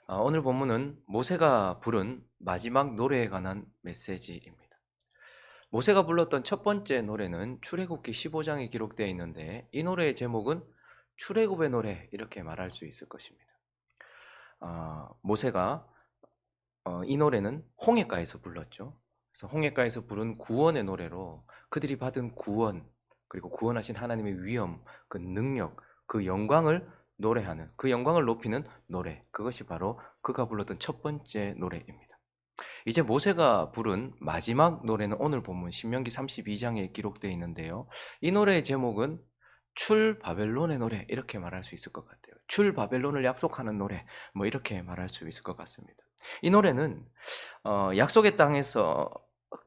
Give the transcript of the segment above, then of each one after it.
오늘 본문은 모세가 부른 마지막 노래에 관한 메시지입니다. 모세가 불렀던 첫 번째 노래는 출애굽기 15장에 기록되어 있는데 이 노래의 제목은 출애굽의 노래 이렇게 말할 수 있을 것입니다. 모세가 이 노래는 홍해가에서 불렀죠. 그래서 홍해가에서 부른 구원의 노래로 그들이 받은 구원, 그리고 구원하신 하나님의 위엄, 그 능력, 그 영광을 노래하는, 그 영광을 높이는 노래, 그것이 바로 그가 불렀던 첫 번째 노래입니다. 이제 모세가 부른 마지막 노래는 오늘 본문 신명기 32장에 기록되어 있는데요. 이 노래의 제목은 출 바벨론의 노래 이렇게 말할 수 있을 것 같아요. 출 바벨론을 약속하는 노래, 뭐 이렇게 말할 수 있을 것 같습니다. 이 노래는 약속의 땅에서,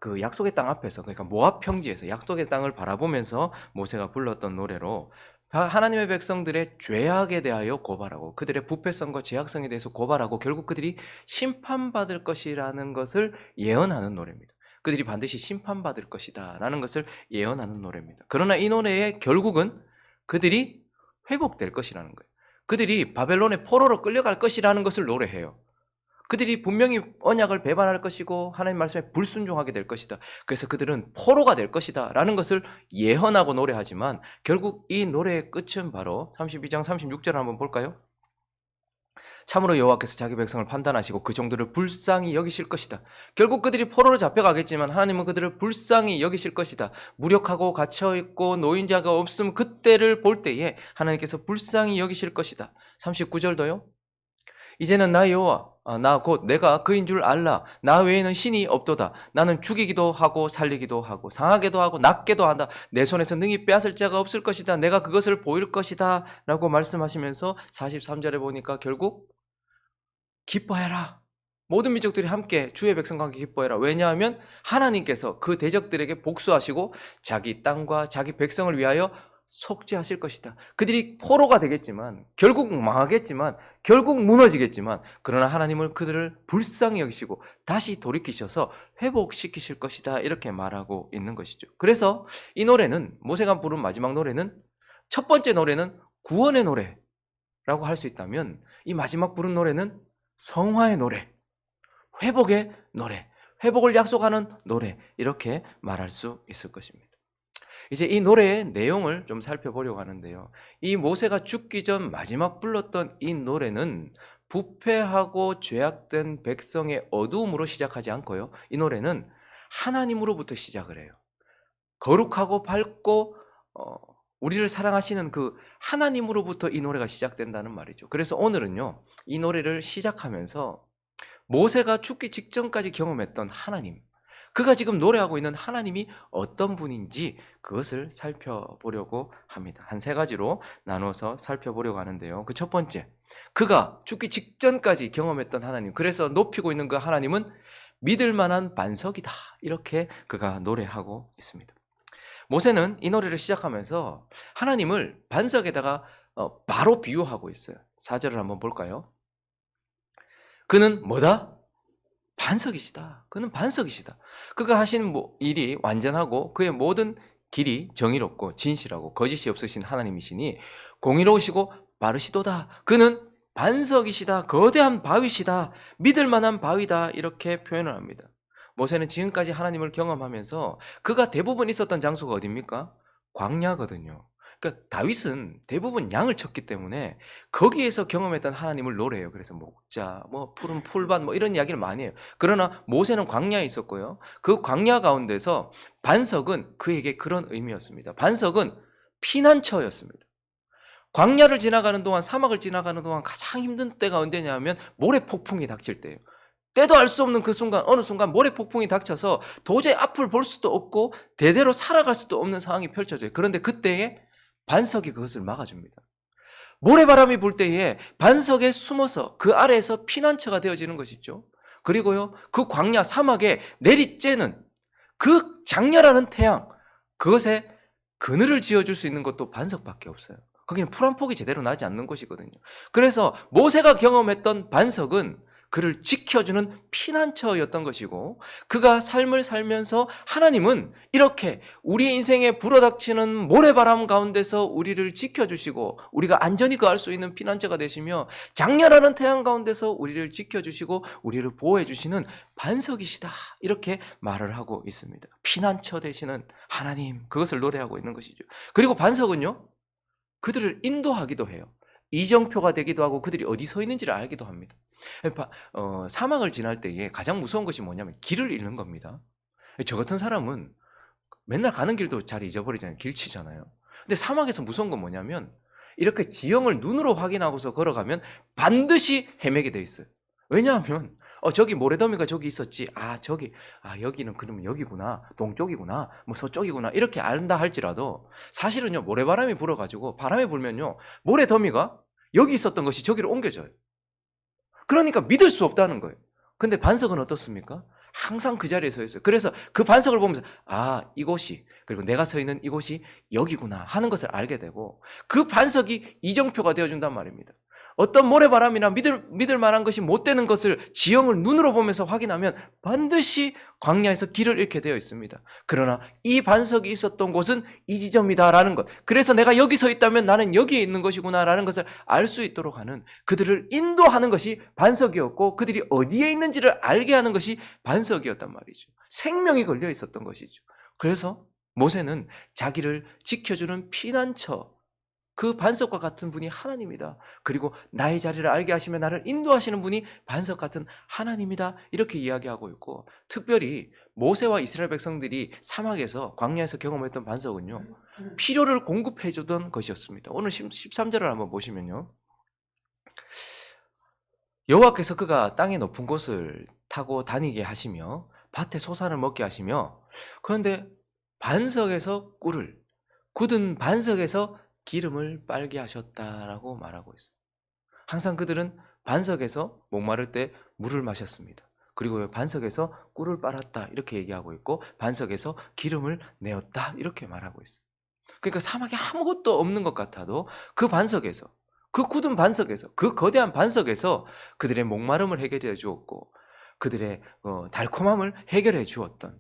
그 약속의 땅 앞에서, 그러니까 모압 평지에서 약속의 땅을 바라보면서 모세가 불렀던 노래로 하나님의 백성들의 죄악에 대하여 고발하고 그들의 부패성과 죄악성에 대해서 고발하고 결국 그들이 심판받을 것이라는 것을 예언하는 노래입니다. 그들이 반드시 심판받을 것이다 라는 것을 예언하는 노래입니다. 그러나 이 노래의 결국은 그들이 회복될 것이라는 거예요. 그들이 바벨론의 포로로 끌려갈 것이라는 것을 노래해요. 그들이 분명히 언약을 배반할 것이고 하나님 말씀에 불순종하게 될 것이다. 그래서 그들은 포로가 될 것이다 라는 것을 예언하고 노래하지만 결국 이 노래의 끝은 바로 32장 36절 한번 볼까요? 참으로 여호와께서 자기 백성을 판단하시고 그 정도를 불쌍히 여기실 것이다. 결국 그들이 포로로 잡혀가겠지만 하나님은 그들을 불쌍히 여기실 것이다. 무력하고 갇혀있고 노인자가 없음 그때를 볼 때에 하나님께서 불쌍히 여기실 것이다. 39절도요. 이제는 나 여호와 나 곧 내가 그인 줄 알라. 나 외에는 신이 없도다. 나는 죽이기도 하고 살리기도 하고 상하게도 하고 낫게도 한다. 내 손에서 능히 빼앗을 자가 없을 것이다. 내가 그것을 보일 것이다 라고 말씀하시면서 43절에 보니까 결국 기뻐해라. 모든 민족들이 함께 주의 백성과 함께 기뻐해라. 왜냐하면 하나님께서 그 대적들에게 복수하시고 자기 땅과 자기 백성을 위하여 속죄하실 것이다. 그들이 포로가 되겠지만 결국 망하겠지만 결국 무너지겠지만 그러나 하나님은 그들을 불쌍히 여기시고 다시 돌이키셔서 회복시키실 것이다. 이렇게 말하고 있는 것이죠. 그래서 이 노래는 모세가 부른 마지막 노래는 첫 번째 노래는 구원의 노래라고 할 수 있다면 이 마지막 부른 노래는 성화의 노래, 회복의 노래, 회복을 약속하는 노래 이렇게 말할 수 있을 것입니다. 이제 이 노래의 내용을 좀 살펴보려고 하는데요. 이 모세가 죽기 전 마지막 불렀던 이 노래는 부패하고 죄악된 백성의 어두움으로 시작하지 않고요. 이 노래는 하나님으로부터 시작을 해요. 거룩하고 밝고 우리를 사랑하시는 그 하나님으로부터 이 노래가 시작된다는 말이죠. 그래서 오늘은요. 이 노래를 시작하면서 모세가 죽기 직전까지 경험했던 하나님, 그가 지금 노래하고 있는 하나님이 어떤 분인지 그것을 살펴보려고 합니다. 한 세 가지로 나눠서 살펴보려고 하는데요. 그 첫 번째, 그가 죽기 직전까지 경험했던 하나님, 그래서 높이고 있는 그 하나님은 믿을 만한 반석이다. 이렇게 그가 노래하고 있습니다. 모세는 이 노래를 시작하면서 하나님을 반석에다가 바로 비유하고 있어요. 4절을 한번 볼까요? 그는 뭐다? 반석이시다. 그는 반석이시다. 그가 하신 일이 완전하고 그의 모든 길이 정의롭고 진실하고 거짓이 없으신 하나님이시니 공의로우시고 바르시도다. 그는 반석이시다. 거대한 바위시다. 믿을 만한 바위다. 이렇게 표현을 합니다. 모세는 지금까지 하나님을 경험하면서 그가 대부분 있었던 장소가 어디입니까? 광야거든요. 그러니까 다윗은 대부분 양을 쳤기 때문에 거기에서 경험했던 하나님을 노래해요. 그래서 목자, 푸른 풀밭 이런 이야기를 많이 해요. 그러나 모세는 광야에 있었고요. 그 광야 가운데서 반석은 그에게 그런 의미였습니다. 반석은 피난처였습니다. 광야를 지나가는 동안, 사막을 지나가는 동안 가장 힘든 때가 언제냐 하면 모래폭풍이 닥칠 때예요. 때도 알 수 없는 그 순간, 어느 순간 모래폭풍이 닥쳐서 도저히 앞을 볼 수도 없고 대대로 살아갈 수도 없는 상황이 펼쳐져요. 그런데 그때에 반석이 그것을 막아줍니다. 모래바람이 불 때에 반석에 숨어서 그 아래에서 피난처가 되어지는 것이죠. 그리고요, 그 광야 사막에 내리쬐는 그 장렬하는 태양, 그것에 그늘을 지어줄 수 있는 것도 반석밖에 없어요. 거기는 풀 한 폭이 제대로 나지 않는 곳이거든요. 그래서 모세가 경험했던 반석은 그를 지켜주는 피난처였던 것이고, 그가 삶을 살면서 하나님은 이렇게 우리 인생에 불어닥치는 모래바람 가운데서 우리를 지켜주시고 우리가 안전히 거할 수 있는 피난처가 되시며, 장렬하는 태양 가운데서 우리를 지켜주시고 우리를 보호해 주시는 반석이시다, 이렇게 말을 하고 있습니다. 피난처 되시는 하나님, 그것을 노래하고 있는 것이죠. 그리고 반석은요, 그들을 인도하기도 해요. 이정표가 되기도 하고 그들이 어디 서 있는지를 알기도 합니다. 사막을 지날 때에 가장 무서운 것이 뭐냐면 길을 잃는 겁니다. 저 같은 사람은 맨날 가는 길도 잘 잊어버리잖아요. 길치잖아요. 근데 사막에서 무서운 건 뭐냐면 이렇게 지형을 눈으로 확인하고서 걸어가면 반드시 헤매게 돼 있어요. 왜냐하면 저기 모래더미가 저기 있었지. 여기는 그러면 여기구나. 동쪽이구나. 뭐 서쪽이구나. 이렇게 안다 할지라도 사실은요, 모래바람이 불어가지고 바람이 불면요, 모래더미가 여기 있었던 것이 저기로 옮겨져요. 그러니까 믿을 수 없다는 거예요. 근데 반석은 어떻습니까? 항상 그 자리에 서 있어요. 그래서 그 반석을 보면서 이곳이, 그리고 내가 서 있는 이곳이 여기구나 하는 것을 알게 되고, 그 반석이 이정표가 되어준단 말입니다. 어떤 모래바람이나 믿을 만한 것이 못 되는 것을 지형을 눈으로 보면서 확인하면 반드시 광야에서 길을 잃게 되어 있습니다. 그러나 이 반석이 있었던 곳은 이 지점이다라는 것, 그래서 내가 여기 서 있다면 나는 여기에 있는 것이구나라는 것을 알 수 있도록 하는, 그들을 인도하는 것이 반석이었고, 그들이 어디에 있는지를 알게 하는 것이 반석이었단 말이죠. 생명이 걸려 있었던 것이죠. 그래서 모세는 자기를 지켜주는 피난처, 그 반석과 같은 분이 하나님이다. 그리고 나의 자리를 알게 하시며 나를 인도하시는 분이 반석 같은 하나님이다. 이렇게 이야기하고 있고, 특별히 모세와 이스라엘 백성들이 사막에서, 광야에서 경험했던 반석은요, 필요를 공급해 주던 것이었습니다. 오늘 13절을 한번 보시면요, 여호와께서 그가 땅의 높은 곳을 타고 다니게 하시며 밭에 소산을 먹게 하시며, 그런데 반석에서 꿀을, 굳은 반석에서 기름을 빨게 하셨다라고 말하고 있어요. 항상 그들은 반석에서 목마를 때 물을 마셨습니다. 그리고 반석에서 꿀을 빨았다, 이렇게 얘기하고 있고, 반석에서 기름을 내었다, 이렇게 말하고 있어요. 그러니까 사막에 아무것도 없는 것 같아도 그 반석에서, 그 굳은 반석에서, 그 거대한 반석에서 그들의 목마름을 해결해 주었고, 그들의 달콤함을 해결해 주었던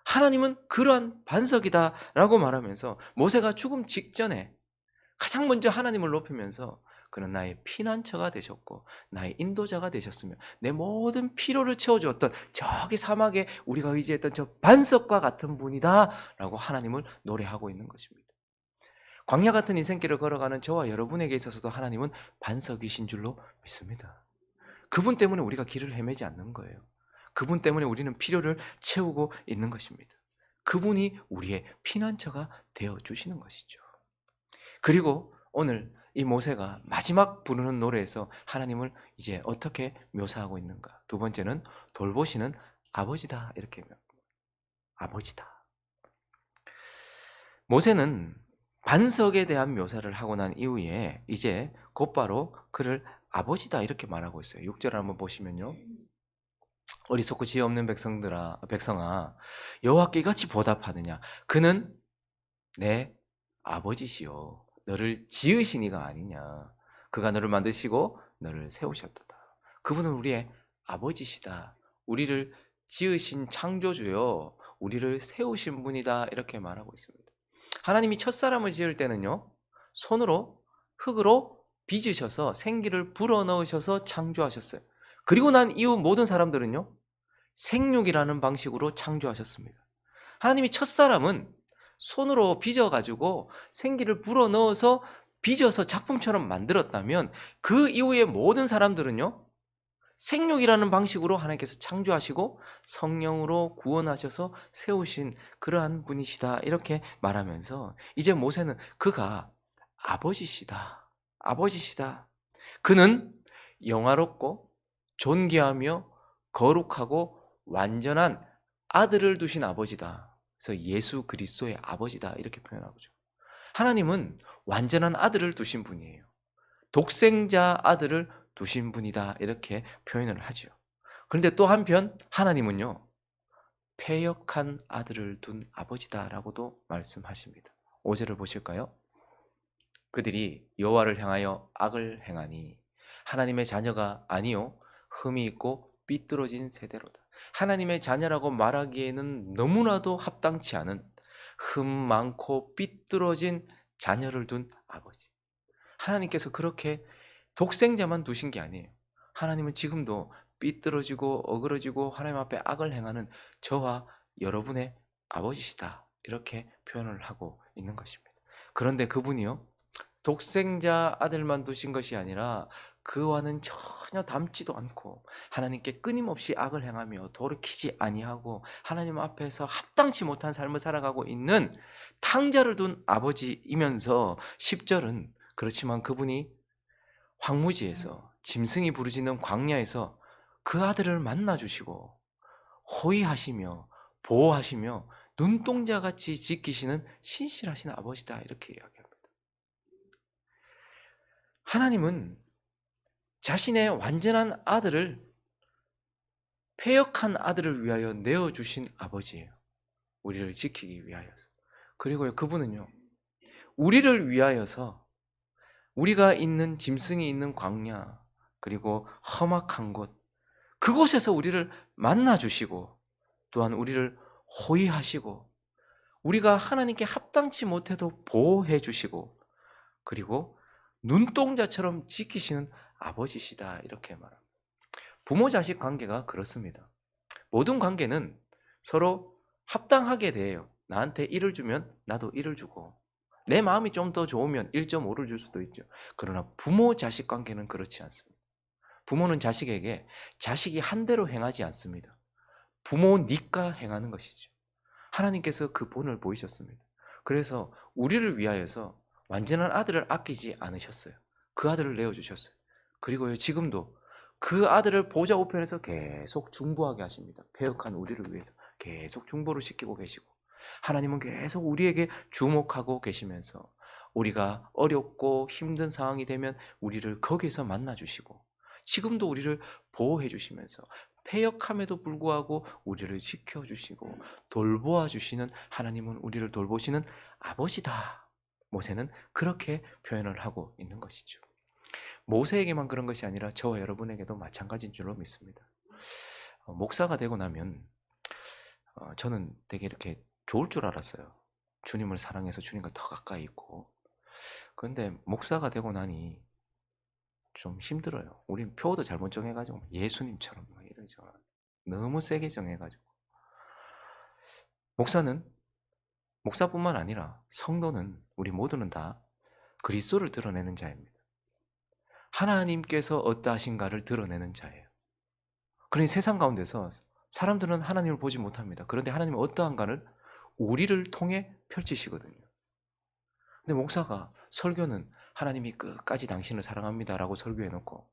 하나님은 그러한 반석이다라고 말하면서, 모세가 죽음 직전에 가장 먼저 하나님을 높이면서 그는 나의 피난처가 되셨고 나의 인도자가 되셨으며 내 모든 필요를 채워주었던 저기 사막에 우리가 의지했던 저 반석과 같은 분이다 라고 하나님을 노래하고 있는 것입니다. 광야 같은 인생길을 걸어가는 저와 여러분에게 있어서도 하나님은 반석이신 줄로 믿습니다. 그분 때문에 우리가 길을 헤매지 않는 거예요. 그분 때문에 우리는 필요를 채우고 있는 것입니다. 그분이 우리의 피난처가 되어주시는 것이죠. 그리고 오늘 이 모세가 마지막 부르는 노래에서 하나님을 이제 어떻게 묘사하고 있는가? 두 번째는 돌보시는 아버지다, 이렇게 아버지다. 모세는 반석에 대한 묘사를 하고 난 이후에 이제 곧바로 그를 아버지다, 이렇게 말하고 있어요. 6절을 한번 보시면요, 어리석고 지혜 없는 백성아, 여호와께 이같이 보답하느냐? 그는 내 아버지시요 너를 지으신 이가 아니냐. 그가 너를 만드시고 너를 세우셨도다. 그분은 우리의 아버지시다. 우리를 지으신 창조주요, 우리를 세우신 분이다, 이렇게 말하고 있습니다. 하나님이 첫사람을 지을 때는요, 손으로 흙으로 빚으셔서 생기를 불어넣으셔서 창조하셨어요. 그리고 난 이후 모든 사람들은요, 생육이라는 방식으로 창조하셨습니다. 하나님이 첫사람은 손으로 빚어가지고 생기를 불어넣어서 빚어서 작품처럼 만들었다면, 그 이후에 모든 사람들은요, 생육이라는 방식으로 하나님께서 창조하시고 성령으로 구원하셔서 세우신 그러한 분이시다, 이렇게 말하면서 이제 모세는 그가 아버지시다, 아버지시다. 그는 영화롭고 존귀하며 거룩하고 완전한 아들을 두신 아버지다. 그래서 예수 그리스도의 아버지다, 이렇게 표현하죠. 하나님은 완전한 아들을 두신 분이에요. 독생자 아들을 두신 분이다, 이렇게 표현을 하죠. 그런데 또 한편 하나님은요, 패역한 아들을 둔 아버지다라고도 말씀하십니다. 5절을 보실까요? 그들이 여호와를 향하여 악을 행하니 하나님의 자녀가 아니요 흠이 있고 삐뚤어진 세대로다. 하나님의 자녀라고 말하기에는 너무나도 합당치 않은 흠 많고 삐뚤어진 자녀를 둔 아버지. 하나님께서 그렇게 독생자만 두신 게 아니에요. 하나님은 지금도 삐뚤어지고 어그러지고 하나님 앞에 악을 행하는 저와 여러분의 아버지시다, 이렇게 표현을 하고 있는 것입니다. 그런데 그분이요, 독생자 아들만 두신 것이 아니라 그와는 전혀 닮지도 않고 하나님께 끊임없이 악을 행하며 돌이키지 아니하고 하나님 앞에서 합당치 못한 삶을 살아가고 있는 탕자를 둔 아버지이면서 10절은 그렇지만 그분이 황무지에서 짐승이 부르짖는 광야에서 그 아들을 만나주시고 호의하시며 보호하시며 눈동자같이 지키시는 신실하신 아버지다, 이렇게 이야기합니다. 하나님은 자신의 완전한 아들을, 패역한 아들을 위하여 내어주신 아버지예요. 우리를 지키기 위하여서. 그리고 그분은요, 우리를 위하여서 우리가 있는 짐승이 있는 광야, 그리고 험악한 곳, 그곳에서 우리를 만나주시고 또한 우리를 호의하시고 우리가 하나님께 합당치 못해도 보호해 주시고 그리고 눈동자처럼 지키시는 아버지시다, 이렇게 말합니다. 부모 자식 관계가 그렇습니다. 모든 관계는 서로 합당하게 돼요. 나한테 1을 주면 나도 1을 주고 내 마음이 좀 더 좋으면 1.5를 줄 수도 있죠. 그러나 부모 자식 관계는 그렇지 않습니다. 부모는 자식에게 자식이 한 대로 행하지 않습니다. 부모니까 행하는 것이죠. 하나님께서 그 본을 보이셨습니다. 그래서 우리를 위하여서 완전한 아들을 아끼지 않으셨어요. 그 아들을 내어주셨어요. 그리고요, 지금도 그 아들을 보좌 우편에서 계속 중보하게 하십니다. 패역한 우리를 위해서 계속 중보를 시키고 계시고, 하나님은 계속 우리에게 주목하고 계시면서 우리가 어렵고 힘든 상황이 되면 우리를 거기서 만나주시고, 지금도 우리를 보호해 주시면서 패역함에도 불구하고 우리를 지켜주시고 돌보아 주시는 하나님은 우리를 돌보시는 아버지다. 모세는 그렇게 표현을 하고 있는 것이죠. 모세에게만 그런 것이 아니라 저와 여러분에게도 마찬가지인 줄로 믿습니다. 목사가 되고 나면 저는 되게 이렇게 좋을 줄 알았어요. 주님을 사랑해서 주님과 더 가까이 있고. 그런데 목사가 되고 나니 좀 힘들어요. 우린 표도 잘못 정해가지고 예수님처럼 막 이러죠. 너무 세게 정해가지고. 목사뿐만 아니라 성도는, 우리 모두는 다 그리스도를 드러내는 자입니다. 하나님께서 어떠하신가를 드러내는 자예요. 그러니 세상 가운데서 사람들은 하나님을 보지 못합니다. 그런데 하나님은 어떠한가를 우리를 통해 펼치시거든요. 근데 목사가 설교는 하나님이 끝까지 당신을 사랑합니다라고 설교해놓고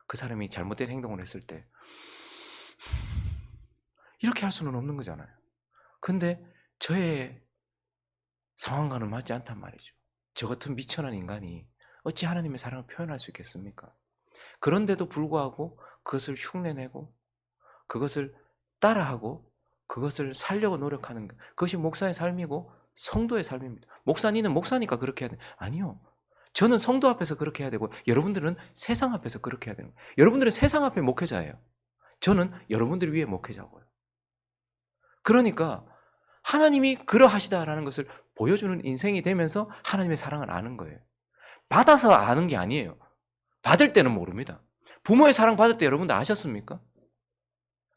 그 사람이 잘못된 행동을 했을 때 이렇게 할 수는 없는 거잖아요. 근데 저의 상황과는 맞지 않단 말이죠. 저 같은 미천한 인간이 어찌 하나님의 사랑을 표현할 수 있겠습니까? 그런데도 불구하고 그것을 흉내내고 그것을 따라하고 그것을 살려고 노력하는 것, 그것이 목사의 삶이고 성도의 삶입니다. 목사님은 목사니까 그렇게 해야 돼. 아니요. 저는 성도 앞에서 그렇게 해야 되고 여러분들은 세상 앞에서 그렇게 해야 되는 거예요. 여러분들은 세상 앞에 목회자예요. 저는 여러분들 위해 목회자고요. 그러니까 하나님이 그러하시다라는 것을 보여주는 인생이 되면서 하나님의 사랑을 아는 거예요. 받아서 아는 게 아니에요. 받을 때는 모릅니다. 부모의 사랑 받을 때 여러분들 아셨습니까?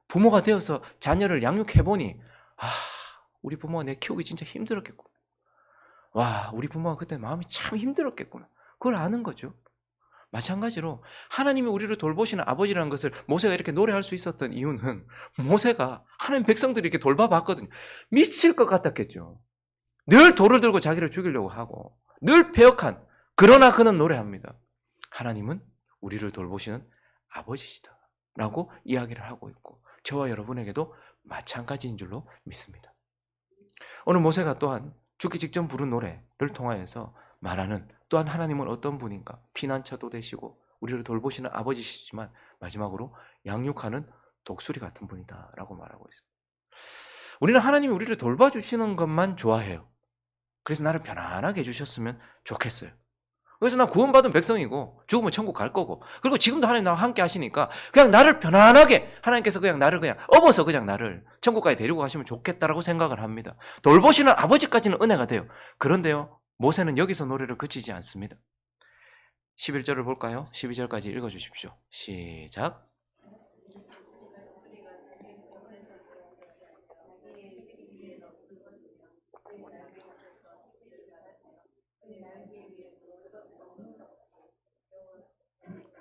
부모가 되어서 자녀를 양육해보니 우리 부모가 내 키우기 진짜 힘들었겠구나. 와, 우리 부모가 그때 마음이 참 힘들었겠구나. 그걸 아는 거죠. 마찬가지로 하나님이 우리를 돌보시는 아버지라는 것을 모세가 이렇게 노래할 수 있었던 이유는 모세가 하나님 백성들이 이렇게 돌봐봤거든요. 미칠 것 같았겠죠. 늘 돌을 들고 자기를 죽이려고 하고 늘 패역한, 그러나 그는 노래합니다. 하나님은 우리를 돌보시는 아버지시다 라고 이야기를 하고 있고 저와 여러분에게도 마찬가지인 줄로 믿습니다. 오늘 모세가 또한 죽기 직전 부른 노래를 통하여서 말하는 또한 하나님은 어떤 분인가, 피난처도 되시고 우리를 돌보시는 아버지시지만 마지막으로 양육하는 독수리 같은 분이다 라고 말하고 있습니다. 우리는 하나님이 우리를 돌봐주시는 것만 좋아해요. 그래서 나를 편안하게 해주셨으면 좋겠어요. 그래서 나 구원받은 백성이고 죽으면 천국 갈 거고, 그리고 지금도 하나님 나와 함께 하시니까 그냥 나를 편안하게 하나님께서 그냥 나를 그냥 업어서 그냥 나를 천국까지 데리고 가시면 좋겠다라고 생각을 합니다. 돌보시는 아버지까지는 은혜가 돼요. 그런데요, 모세는 여기서 노래를 그치지 않습니다. 11절을 볼까요? 12절까지 읽어주십시오. 시작.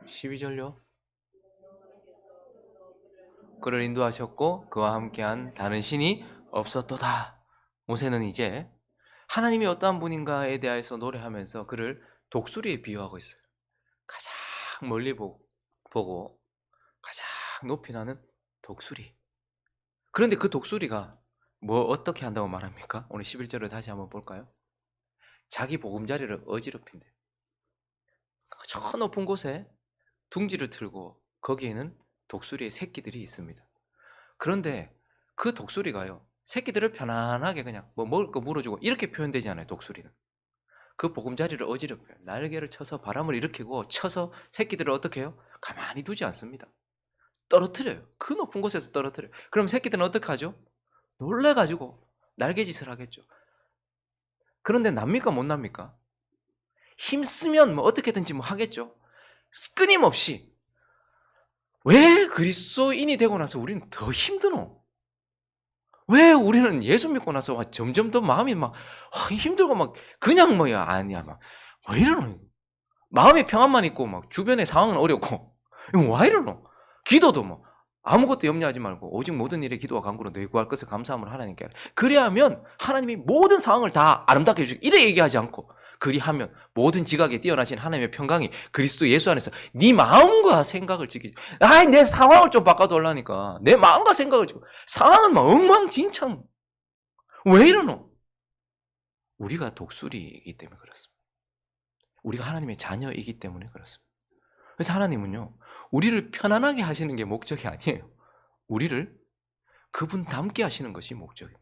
12절요. 그를 인도하셨고 그와 함께한 다른 신이 없었도다. 모세는 이제 하나님이 어떠한 분인가에 대해서 노래하면서 그를 독수리에 비유하고 있어요. 가장 멀리 보고 가장 높이 나는 독수리. 그런데 그 독수리가 뭐 어떻게 한다고 말합니까? 오늘 11절을 다시 한번 볼까요? 자기 보금자리를 어지럽힌대. 저 높은 곳에 둥지를 틀고 거기에는 독수리의 새끼들이 있습니다. 그런데 그 독수리가요, 새끼들을 편안하게 그냥 뭐 먹을 거 물어주고 이렇게 표현되지 않아요. 독수리는 그 보금자리를 어지럽혀요. 날개를 쳐서 바람을 일으키고 쳐서 새끼들을 어떻게 해요? 가만히 두지 않습니다. 떨어뜨려요. 그 높은 곳에서 떨어뜨려요. 그럼 새끼들은 어떻게 하죠? 놀래가지고 날개짓을 하겠죠. 그런데 납니까 못 납니까? 힘쓰면 뭐 어떻게든지 뭐 하겠죠. 끊임없이. 왜 그리스도인이 되고 나서 우리는 더 힘드노? 왜 우리는 예수 믿고 나서 점점 더 마음이 막 힘들고 막 그냥 뭐야 아니야 막 왜 이러노? 마음의 평안만 있고 막 주변의 상황은 어렵고 왜 이러노? 기도도 뭐 아무것도 염려하지 말고 오직 모든 일에 기도와 간구로 내 구할 것을 감사함으로 하나님께 하라. 그리하면 하나님이 모든 상황을 다 아름답게 해주시고 이래 얘기하지 않고 그리하면 모든 지각에 뛰어나신 하나님의 평강이 그리스도 예수 안에서 네 마음과 생각을 지키지. 아이 내 상황을 좀 바꿔달라니까. 내 마음과 생각을 지키고 상황은 막 엉망진창. 왜 이러노? 우리가 독수리이기 때문에 그렇습니다. 우리가 하나님의 자녀이기 때문에 그렇습니다. 그래서 하나님은요, 우리를 편안하게 하시는 게 목적이 아니에요. 우리를 그분 닮게 하시는 것이 목적입니다.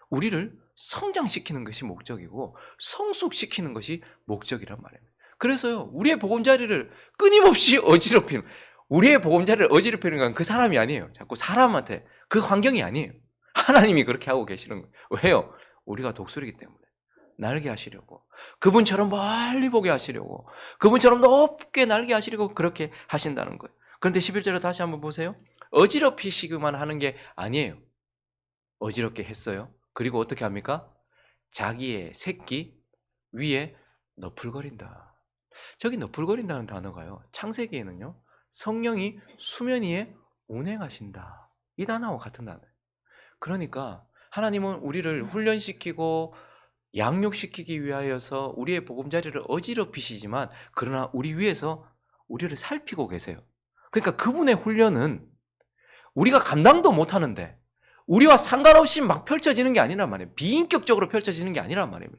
우리를 성장시키는 것이 목적이고 성숙시키는 것이 목적이란 말입니다. 그래서요, 우리의 보금자리를 끊임없이 어지럽히는, 우리의 보금자리를 어지럽히는 건 그 사람이 아니에요. 자꾸 사람한테, 그 환경이 아니에요. 하나님이 그렇게 하고 계시는 거예요. 왜요? 우리가 독수리이기 때문에. 날게 하시려고, 그분처럼 멀리 보게 하시려고, 그분처럼 높게 날게 하시려고 그렇게 하신다는 거예요. 그런데 11절을 다시 한번 보세요. 어지럽히시기만 하는 게 아니에요. 어지럽게 했어요. 그리고 어떻게 합니까? 자기의 새끼 위에 너풀거린다. 저기 너풀거린다는 단어가요, 창세기에는요, 성령이 수면 위에 운행하신다, 이 단어와 같은 단어예요. 그러니까 하나님은 우리를 훈련시키고 양육시키기 위하여서 우리의 보금자리를 어지럽히시지만 그러나 우리 위에서 우리를 살피고 계세요. 그러니까 그분의 훈련은 우리가 감당도 못하는데 우리와 상관없이 막 펼쳐지는 게 아니란 말이에요. 비인격적으로 펼쳐지는 게 아니란 말이에요.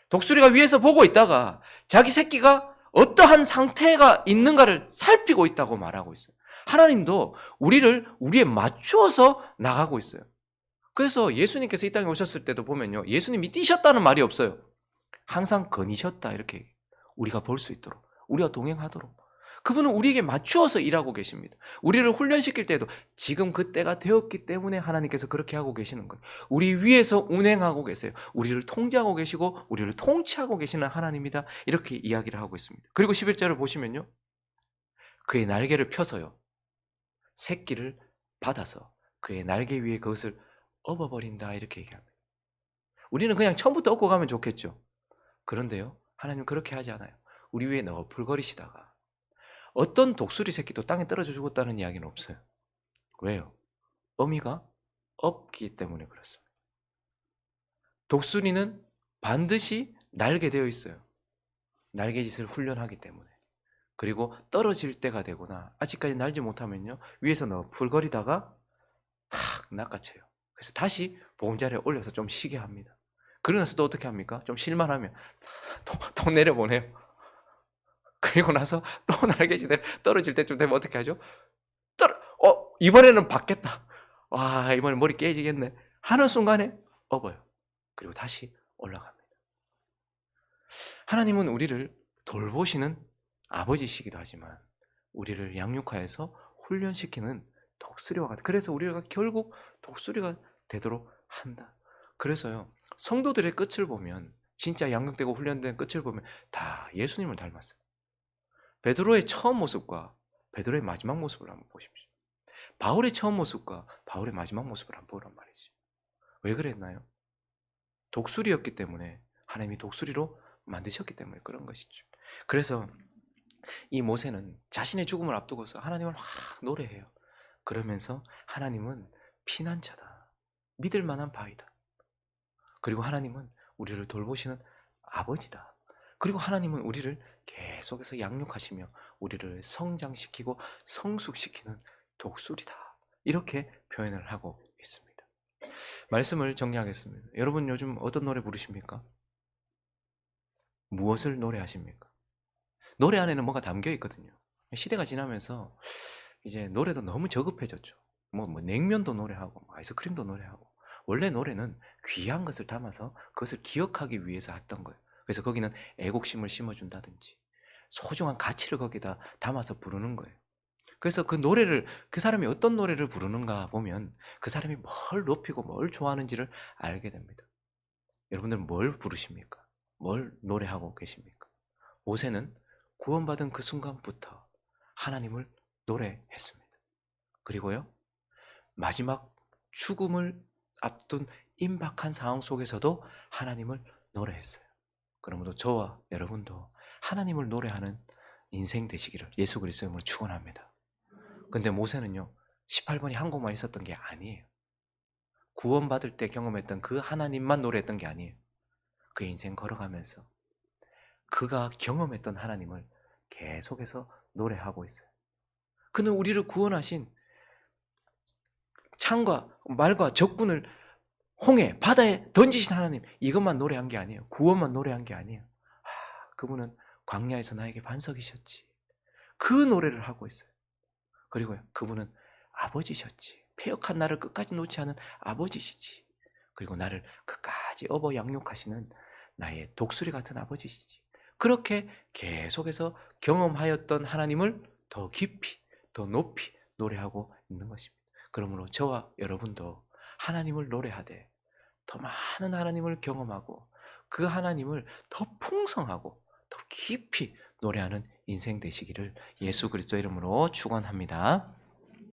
독수리가 위에서 보고 있다가 자기 새끼가 어떠한 상태가 있는가를 살피고 있다고 말하고 있어요. 하나님도 우리를 우리에 맞추어서 나가고 있어요. 그래서 예수님께서 이 땅에 오셨을 때도 보면요, 예수님이 뛰셨다는 말이 없어요. 항상 거니셨다, 이렇게 우리가 볼 수 있도록, 우리가 동행하도록 그분은 우리에게 맞추어서 일하고 계십니다. 우리를 훈련시킬 때도 지금 그 때가 되었기 때문에 하나님께서 그렇게 하고 계시는 거예요. 우리 위에서 운행하고 계세요. 우리를 통제하고 계시고 우리를 통치하고 계시는 하나님이다, 이렇게 이야기를 하고 있습니다. 그리고 11절을 보시면요, 그의 날개를 펴서요, 새끼를 받아서 그의 날개 위에 그것을 업어버린다, 이렇게 얘기합니다. 우리는 그냥 처음부터 업고 가면 좋겠죠. 그런데요, 하나님은 그렇게 하지 않아요. 우리 위에 너풀거리시다가 어떤 독수리 새끼도 땅에 떨어져 죽었다는 이야기는 없어요. 왜요? 어미가 없기 때문에 그렇습니다. 독수리는 반드시 날게 되어 있어요. 날개짓을 훈련하기 때문에. 그리고 떨어질 때가 되거나 아직까지 날지 못하면요, 위에서 너풀거리다가 탁 낚아채요. 그래서 다시 보금자리에 올려서 좀 쉬게 합니다. 그러고 나서 또 어떻게 합니까? 좀 실만하면 또 내려보내요. 그리고 나서 또 날개짓에 떨어질 때쯤 되면 어떻게 하죠? 이번에는 받겠다. 와, 이번에 머리 깨지겠네 하는 순간에 업어요. 그리고 다시 올라갑니다. 하나님은 우리를 돌보시는 아버지시기도 하지만 우리를 양육하여서 훈련시키는 독수리와 같아. 그래서 우리가 결국 독수리가 되도록 한다. 그래서요, 성도들의 끝을 보면, 진짜 양육되고 훈련된 끝을 보면 다 예수님을 닮았어요. 베드로의 처음 모습과 베드로의 마지막 모습을 한번 보십시오. 바울의 처음 모습과 바울의 마지막 모습을 한번 보란 말이죠. 왜 그랬나요? 독수리였기 때문에, 하나님이 독수리로 만드셨기 때문에 그런 것이죠. 그래서 이 모세는 자신의 죽음을 앞두고서 하나님을 막 노래해요. 그러면서 하나님은 피난처다, 믿을 만한 바위다, 그리고 하나님은 우리를 돌보시는 아버지다, 그리고 하나님은 우리를 계속해서 양육하시며 우리를 성장시키고 성숙시키는 독수리다, 이렇게 표현을 하고 있습니다. 말씀을 정리하겠습니다. 여러분 요즘 어떤 노래 부르십니까? 무엇을 노래하십니까? 노래 안에는 뭐가 담겨 있거든요. 시대가 지나면서 이제 노래도 너무 저급해졌죠. 뭐 냉면도 노래하고 뭐 아이스크림도 노래하고. 원래 노래는 귀한 것을 담아서 그것을 기억하기 위해서 했던 거예요. 그래서 거기는 애국심을 심어준다든지 소중한 가치를 거기다 담아서 부르는 거예요. 그래서 그 노래를, 그 사람이 어떤 노래를 부르는가 보면 그 사람이 뭘 높이고 뭘 좋아하는지를 알게 됩니다. 여러분들은 뭘 부르십니까? 뭘 노래하고 계십니까? 모세는 구원받은 그 순간부터 하나님을 노래했습니다. 그리고요, 마지막 죽음을 앞둔 임박한 상황 속에서도 하나님을 노래했어요. 그러므로 저와 여러분도 하나님을 노래하는 인생 되시기를 예수 그리스도의 이름으로 축원합니다. 근데 모세는요, 18번이 한국만 있었던 게 아니에요. 구원받을 때 경험했던 그 하나님만 노래했던 게 아니에요. 그 인생 걸어가면서 그가 경험했던 하나님을 계속해서 노래하고 있어요. 그는 우리를 구원하신 창과 말과 적군을 홍해, 바다에 던지신 하나님, 이것만 노래한 게 아니에요. 구원만 노래한 게 아니에요. 그분은 광야에서 나에게 반석이셨지, 그 노래를 하고 있어요. 그리고요, 그분은 아버지셨지, 패역한 나를 끝까지 놓지 않은 아버지시지, 그리고 나를 끝까지 업어 양육하시는 나의 독수리 같은 아버지시지. 그렇게 계속해서 경험하였던 하나님을 더 깊이, 더 높이 노래하고 있는 것입니다. 그러므로 저와 여러분도 하나님을 노래하되 더 많은 하나님을 경험하고 그 하나님을 더 풍성하고 더 깊이 노래하는 인생 되시기를 예수 그리스도 이름으로 축원합니다.